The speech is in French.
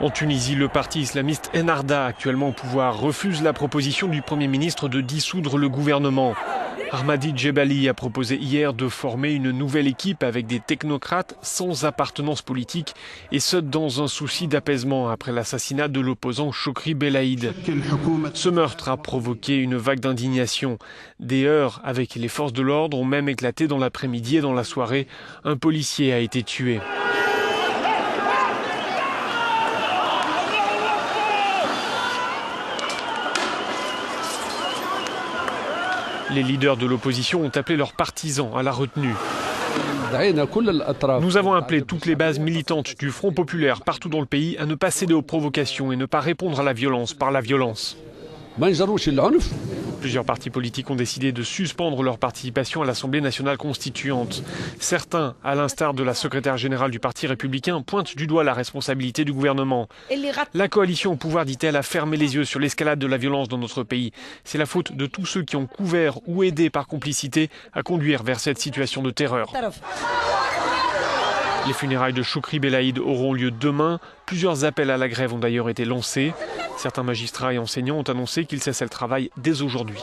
En Tunisie, le parti islamiste Ennahda, actuellement au pouvoir, refuse la proposition du Premier ministre de dissoudre le gouvernement. Ahmadi Djebali a proposé hier de former une nouvelle équipe avec des technocrates sans appartenance politique, et ce dans un souci d'apaisement après l'assassinat de l'opposant Chokri Belaïd. Ce meurtre a provoqué une vague d'indignation. Des heurts avec les forces de l'ordre ont même éclaté dans l'après-midi et dans la soirée. Un policier a été tué. Les leaders de l'opposition ont appelé leurs partisans à la retenue. Nous avons appelé toutes les bases militantes du Front populaire partout dans le pays à ne pas céder aux provocations et ne pas répondre à la violence par la violence. Plusieurs partis politiques ont décidé de suspendre leur participation à l'Assemblée nationale constituante. Certains, à l'instar de la secrétaire générale du Parti républicain, pointent du doigt la responsabilité du gouvernement. La coalition au pouvoir, dit-elle, a fermé les yeux sur l'escalade de la violence dans notre pays. C'est la faute de tous ceux qui ont couvert ou aidé par complicité à conduire vers cette situation de terreur. Les funérailles de Chokri Belaïd auront lieu demain. Plusieurs appels à la grève ont d'ailleurs été lancés. Certains magistrats et enseignants ont annoncé qu'ils cessaient le travail dès aujourd'hui.